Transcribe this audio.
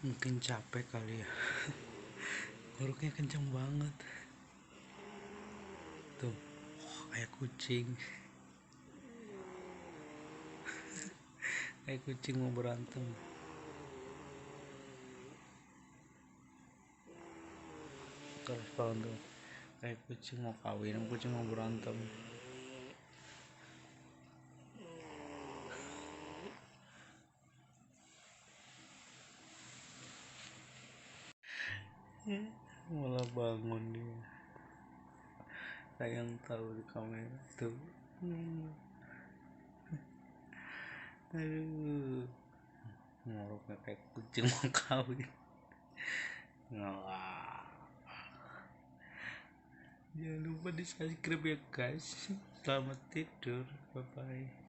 Mungkin capek kali ya. Ngoroknya kenceng banget tuh, kayak kucing. Kayak kucing mau berantem. Terus banget tuh, kayak kucing mau kawin, kucing mau berantem. Malah bangun dia, kayak yang tahu di kamera tuh. Aduh, ngoroknya kayak kucing mau kawin. Nggak. Jangan lupa di subscribe ya guys. Selamat tidur, bye bye.